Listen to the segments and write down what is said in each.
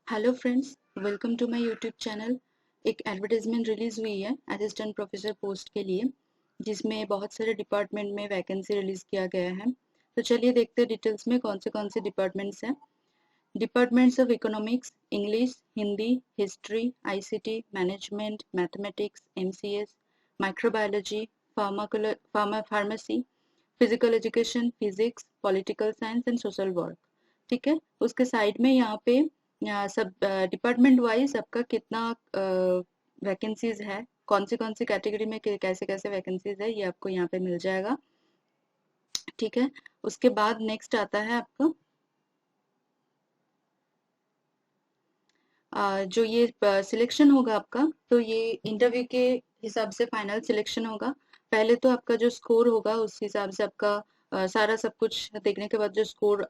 Hello friends, welcome to my YouTube channel. एक advertisement release हुई है असिस्टेंट प्रोफेसर पोस्ट के लिए, जिसमें बहुत सारे डिपार्टमेंट में वैकेंसी रिलीज किया गया है। तो चलिए देखते हैं डिटेल्स में कौन से डिपार्टमेंट्स हैं। Departments of economics, English, Hindi, history, ICT, management, mathematics, MCS, microbiology, pharmacy, physical education, physics, political science and social work. ठीक है, उसके साइड में यहाँ पे सब डिपार्टमेंट वाइज आपका कितना वैकेंसीज है, कौन सी कैटेगरी में कैसे कैसे वैकेंसीज है, ये आपको यहाँ पे मिल जाएगा। ठीक है, उसके बाद नेक्स्ट आता है आपका जो ये सिलेक्शन होगा आपका, तो ये इंटरव्यू के हिसाब से फाइनल सिलेक्शन होगा। पहले तो आपका जो स्कोर होगा उस हिसाब से आपका सारा सब कुछ देखने के बाद जो स्कोर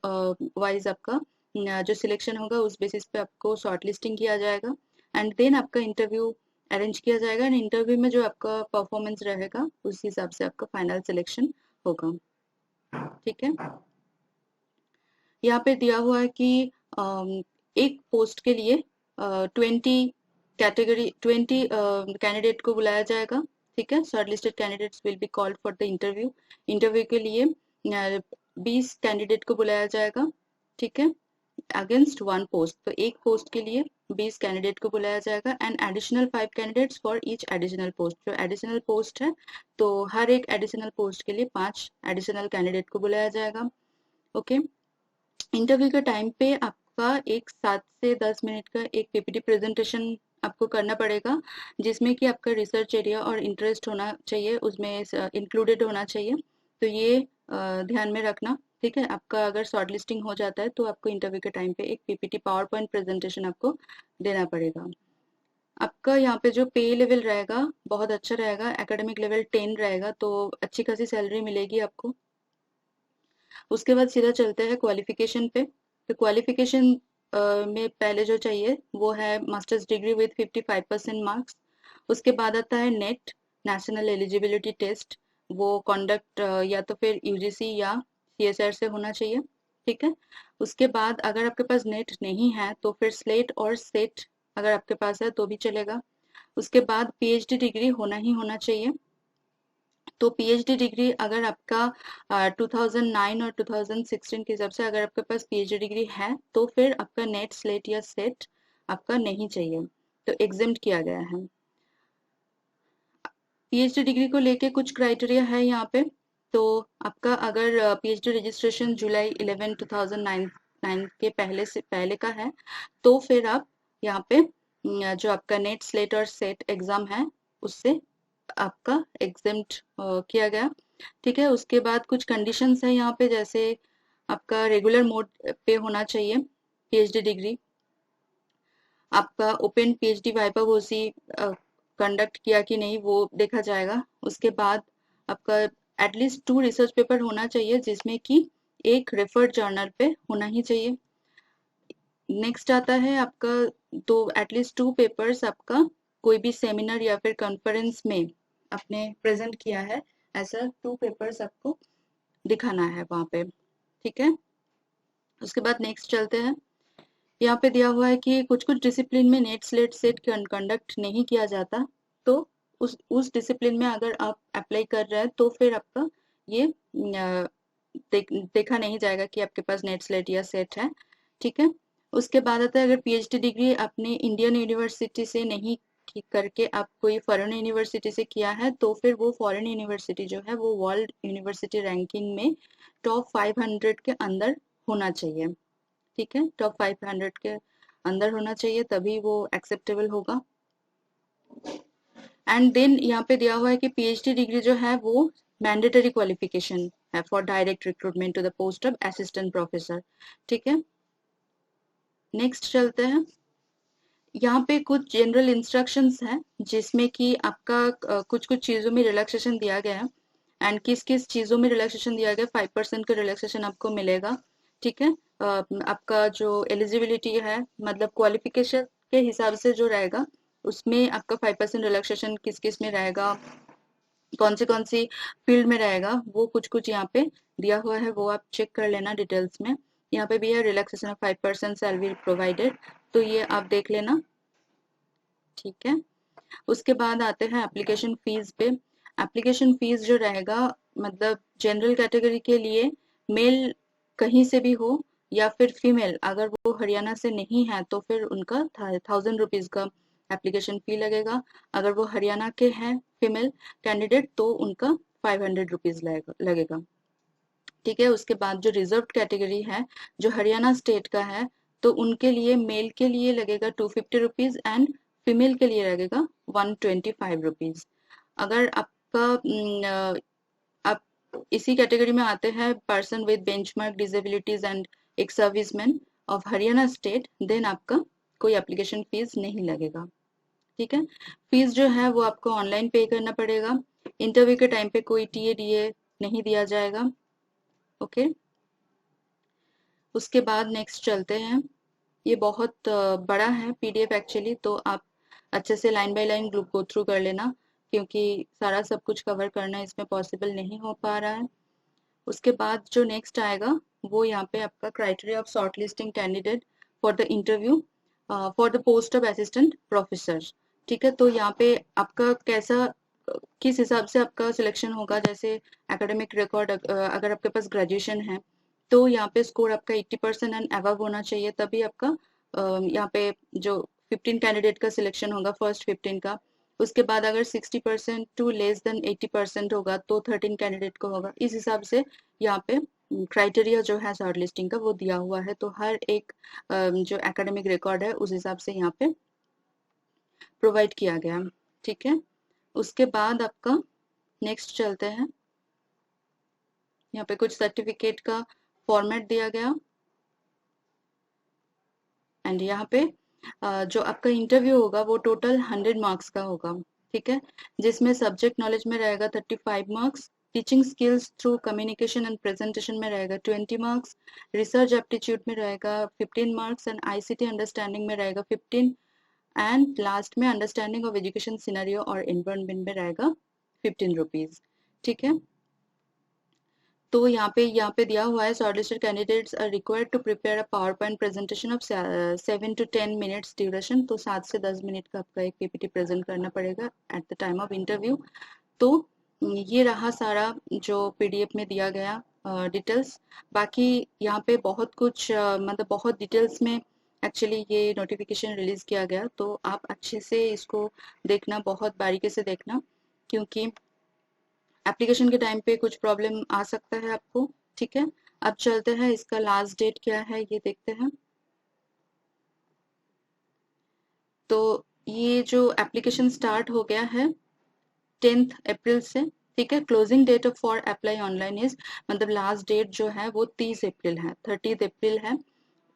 वाइज आपका जो सिलेक्शन होगा उस बेसिस पे आपको शॉर्ट लिस्टिंग किया जाएगा एंड देन आपका इंटरव्यू अरेंज किया जाएगा एंड इंटरव्यू में जो आपका परफॉर्मेंस रहेगा उस हिसाब से आपका फाइनल सिलेक्शन होगा। ठीक है, यहाँ पे दिया हुआ है कि एक पोस्ट के लिए 20 कैंडिडेट को बुलाया जाएगा। ठीक है, short listed candidates will be called for the interview. Interview के लिए 20 कैंडिडेट को बुलाया जाएगा। ठीक है, अगेंस्ट वन पोस्ट, तो एक पोस्ट के लिए 20 कैंडिडेट को बुलाया जाएगा and additional 5 candidates for each additional post. जो एडिशनल पोस्ट है तो हर एक एडिशनल पोस्ट के लिए 5 एडिशनल कैंडिडेट को बुलाया जाएगा। ओके, इंटरव्यू के टाइम पे आपका एक 7 से 10 मिनट का एक पीपीटी प्रेजेंटेशन आपको करना पड़ेगा, जिसमें कि आपका रिसर्च एरिया और इंटरेस्ट होना चाहिए, उसमें इंक्लूडेड होना चाहिए। तो ये ध्यान में रखना। ठीक है, आपका अगर शॉर्ट लिस्टिंग हो जाता है तो आपको इंटरव्यू के टाइम पे एक पीपीटी पावर पॉइंट प्रेजेंटेशन आपको देना पड़ेगा। आपका यहाँ पे जो पे लेवल रहेगा बहुत अच्छा रहेगा, एकेडमिक लेवल 10 रहेगा, तो अच्छी खासी सैलरी मिलेगी आपको। उसके बाद सीधा चलते हैं क्वालिफिकेशन पे। तो क्वालिफिकेशन में पहले जो चाहिए वो है मास्टर्स डिग्री विद 55% मार्क्स। उसके बाद आता है नेट, नेशनल एलिजिबिलिटी टेस्ट। वो कंडक्ट या तो फिर यूजीसी या सीएसआर से होना चाहिए। ठीक है, उसके बाद अगर आपके पास नेट नहीं है तो फिर स्लेट और सेट अगर आपके पास है तो भी चलेगा। उसके बाद पीएचडी डिग्री होना ही होना चाहिए। तो पीएचडी डिग्री अगर आपका 2009 और 2016 के हिसाब से अगर आपके पास पीएचडी डिग्री है तो फिर आपका नेट, स्लेट या सेट आपका नहीं चाहिए, तो एग्जिम्ट किया गया है। पीएचडी डिग्री को लेके कुछ क्राइटेरिया है यहाँ पे। तो आपका अगर पीएचडी रजिस्ट्रेशन जुलाई 11 2009 के पहले का है तो फिर आप यहाँ पे जो आपका नेट, स्लेट और सेट एग्जाम है उससे आपका एग्जेम्प्ट किया गया। ठीक है, उसके बाद कुछ कंडीशंस है यहाँ पे, जैसे आपका रेगुलर मोड पे होना चाहिए पीएचडी डिग्री, आपका ओपन पीएचडी वाइवा वोसी कंडक्ट किया कि नहीं वो देखा जाएगा। उसके बाद आपका एटलीस्ट 2 रिसर्च पेपर होना चाहिए जिसमें कि एक रेफर्ड जर्नल पे होना ही चाहिए। नेक्स्ट आता है आपका तो एटलीस्ट 2 पेपर्स आपका कोई भी सेमिनार या फिर कॉन्फ्रेंस में आपने प्रेजेंट किया है, ऐसा 2 पेपर्स आपको दिखाना है वहां पे। ठीक है, उसके बाद नेक्स्ट चलते हैं। यहाँ पे दिया हुआ है कि कुछ कुछ डिसिप्लिन में नेट, स्लेट, सेट कंडक्ट नहीं किया जाता, तो उस डिसिप्लिन में अगर आप अप्लाई कर रहे हैं तो फिर आपका ये देखा नहीं जाएगा कि आपके पास नेट, स्लेट या सेट है। ठीक है, उसके बाद आता है अगर पीएचडी डिग्री आपने इंडियन यूनिवर्सिटी से नहीं करके आप कोई फॉरेन यूनिवर्सिटी से किया है तो फिर वो फॉरेन यूनिवर्सिटी जो है वो वर्ल्ड यूनिवर्सिटी रैंकिंग में टॉप 500 के अंदर होना चाहिए। ठीक है, टॉप 500 के अंदर होना चाहिए तभी वो एक्सेप्टेबल होगा। एंड देन यहाँ पे दिया हुआ है कि पीएचडी डिग्री जो है वो मैंडेटरी क्वालिफिकेशन है for direct recruitment to the post of assistant professor. ठीक है, नेक्स्ट चलते हैं। यहाँ पे कुछ जनरल इंस्ट्रक्शंस हैं जिसमें कि आपका कुछ कुछ चीजों में रिलैक्सेशन दिया गया है एंड किस किस चीजों में रिलैक्सेशन दिया गया, 5% का रिलैक्सेशन आपको मिलेगा। ठीक है, आपका जो एलिजिबिलिटी है मतलब क्वालिफिकेशन के हिसाब से जो रहेगा उसमें आपका 5% रिलैक्सेशन किस किस में रहेगा, कौन सी फील्ड में रहेगा, वो कुछ कुछ यहाँ पे दिया हुआ है, वो आप चेक कर लेना डिटेल्स में। यहाँ पे भी है रिलैक्सेशन ऑफ 5% सैलरी प्रोवाइडेड तो ये आप देख लेना, ठीक है। उसके बाद आते हैं एप्लीकेशन फीस पे। एप्लीकेशन फीस जो रहेगा, मतलब जनरल कैटेगरी के लिए मेल कहीं से भी हो या फिर फीमेल अगर वो हरियाणा से नहीं है तो फिर उनका 1000 रुपीज का एप्लीकेशन फी लगेगा। अगर वो हरियाणा के हैं फीमेल कैंडिडेट तो उनका 500 रुपीज लगेगा, ठीक है। उसके बाद जो रिजर्व कैटेगरी है जो हरियाणा स्टेट का है तो उनके लिए मेल के लिए लगेगा 250 रुपीज एंड फीमेल के लिए लगेगा 125 रुपीज। अगर आपका आप इसी कैटेगरी में आते हैं person with benchmark disabilities and ex serviceman of Haryana state, then आपका कोई एप्लीकेशन फीस नहीं लगेगा, ठीक है। फीस जो है वो आपको ऑनलाइन पे करना पड़ेगा। इंटरव्यू के टाइम पे कोई टीए डीए नहीं दिया जाएगा, ओके। उसके बाद नेक्स्ट चलते हैं। ये बहुत बड़ा है पीडीएफ एक्चुअली, तो आप अच्छे से line by line go through कर लेना क्योंकि सारा सब कुछ कवर करना इसमें पॉसिबल नहीं हो पा रहा है। उसके बाद जो नेक्स्ट आएगा वो यहाँ पे आपका criteria of short listing candidate for the interview for the post of assistant professor, ठीक है। तो यहाँ पे आपका कैसा किस हिसाब से आपका सिलेक्शन होगा, जैसे एकेडमिक रिकॉर्ड अगर आपके पास ग्रेजुएशन है तो यहाँ पे स्कोर आपका 80% एंड अबव होना चाहिए, तभी आपका यहाँ पे जो 15 कैंडिडेट का सिलेक्शन होगा, फर्स्ट 15 का। उसके बाद अगर 60% टू लेस देन 80% होगा तो 13 कैंडिडेट को होगा। इस हिसाब से यहाँ पे क्राइटेरिया जो है शॉर्ट लिस्टिंग का वो दिया हुआ है, तो हर एक जो एकेडमिक रिकॉर्ड है उस हिसाब से यहाँ पे प्रोवाइड किया गया, ठीक है। उसके बाद आपका नेक्स्ट चलते हैं। यहाँ पे कुछ सर्टिफिकेट का फॉर्मेट दिया गया एंड यहाँ पे जो आपका इंटरव्यू होगा वो टोटल 100 मार्क्स का होगा, ठीक है। जिसमें सब्जेक्ट नॉलेज में रहेगा 35 marks, teaching skills through communication and presentation में रहेगा 20 मार्क्स, रिसर्च एप्टीट्यूड में रहेगा 15 मार्क्स एंड आईसीटी अंडरस्टैंडिंग में रहेगा 15 एंड लास्ट में अंडरस्टैंडिंग ऑफ एजुकेशन सिनेरियो और एनवायरनमेंट में रहेगा 15 रुपीज, ठीक है। तो यहाँ पे दिया हुआ है shortlisted candidates are required to prepare a power point presentation of 7 to 10 minutes duration, तो 7 से 10 मिनट का आपका एक पीपीटी प्रेजेंट करना पड़ेगा at the time of interview. तो ये रहा सारा जो पीडीएफ में दिया गया डिटेल्स। बाकी यहाँ पे बहुत कुछ मतलब बहुत डिटेल्स में एक्चुअली ये नोटिफिकेशन रिलीज किया गया, तो आप अच्छे से इसको देखना, बहुत बारीकी से देखना क्योंकि एप्लीकेशन के टाइम पे कुछ प्रॉब्लम आ सकता है आपको, ठीक है। अब चलते हैं इसका लास्ट डेट क्या है ये देखते हैं। तो ये जो एप्लीकेशन स्टार्ट हो गया है 10 अप्रैल से, ठीक है। Closing date for apply online is, मतलब लास्ट डेट जो है वो 30 अप्रैल है, 30 अप्रैल है।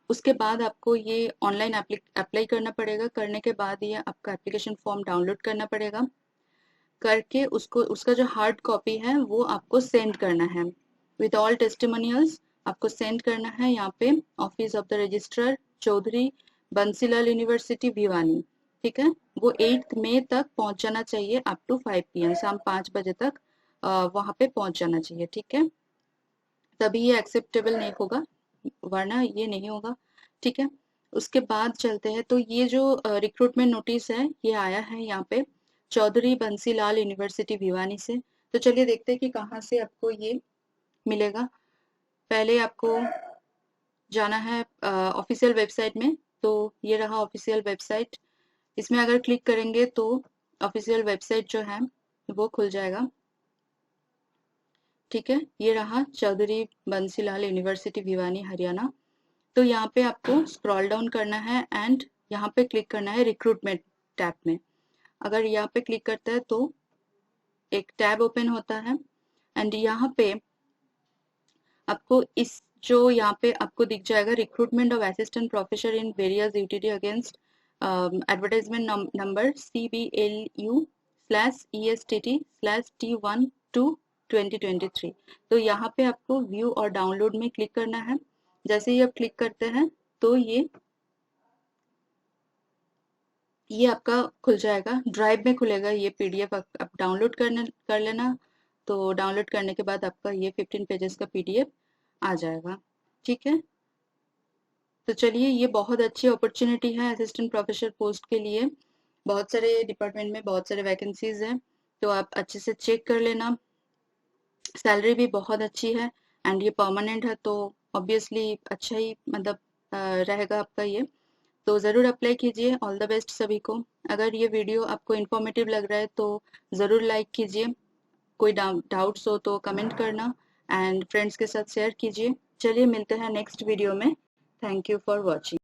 उसके बाद आपको ये ऑनलाइन अप्लाई करना पड़ेगा, करने के बाद ये आपका एप्लीकेशन फॉर्म डाउनलोड करना पड़ेगा, करके उसको उसका जो हार्ड कॉपी है वो आपको सेंड करना है विद ऑल टेस्टिमोनियल्स, आपको सेंड करना है यहाँ पे office of the registrar Chaudhary Bansilal university Bhiwani, ठीक है। वो 8 मई तक पहुंच जाना चाहिए, अप टू 5 PM, शाम 5 बजे तक वहां पे पहुंच जाना चाहिए, ठीक है। तभी ये एक्सेप्टेबल नहीं होगा, वरना ये नहीं होगा, ठीक है। उसके बाद चलते हैं, तो ये जो रिक्रूटमेंट नोटिस है ये आया है यहाँ पे चौधरी बंसीलाल यूनिवर्सिटी भिवानी से। तो चलिए देखते हैं कि कहाँ से आपको ये मिलेगा। पहले आपको जाना है ऑफिशियल वेबसाइट में, तो ये रहा ऑफिशियल वेबसाइट। इसमें अगर क्लिक करेंगे तो ऑफिशियल वेबसाइट जो है वो खुल जाएगा, ठीक है। ये रहा चौधरी बंसीलाल यूनिवर्सिटी भिवानी हरियाणा। तो यहाँ पे आपको स्क्रॉल डाउन करना है एंड यहाँ पे क्लिक करना है रिक्रूटमेंट टैब में। अगर यहाँ पे क्लिक करता है तो एक टैब ओपन होता है एंड यहाँ पे आपको इस जो यहाँ पे आपको दिख जाएगा recruitment of assistant professor in various UTD against advertisement number CBLU/ESTT/T12/2023। तो यहाँ पे आपको व्यू और डाउनलोड में क्लिक करना है। जैसे ही आप क्लिक करते हैं तो ये आपका खुल जाएगा, ड्राइव में खुलेगा ये पीडीएफ, आप डाउनलोड कर लेना। तो डाउनलोड करने के बाद आपका ये 15 पेजेस का पीडीएफ आ जाएगा, ठीक है। तो चलिए, ये बहुत अच्छी अपॉर्चुनिटी है असिस्टेंट प्रोफेसर पोस्ट के लिए। बहुत सारे डिपार्टमेंट में बहुत सारे वैकेंसीज हैं, तो आप अच्छे से चेक कर लेना। सैलरी भी बहुत अच्छी है एंड ये परमानेंट है, तो ऑब्वियसली अच्छा ही मतलब रहेगा आपका ये। तो ज़रूर अप्लाई कीजिए। ऑल द बेस्ट सभी को। अगर ये वीडियो आपको इन्फॉर्मेटिव लग रहा है तो ज़रूर लाइक कीजिए। कोई डाउट्स हो तो कमेंट करना एंड फ्रेंड्स के साथ शेयर कीजिए। चलिए, मिलते हैं नेक्स्ट वीडियो में। Thank you for watching.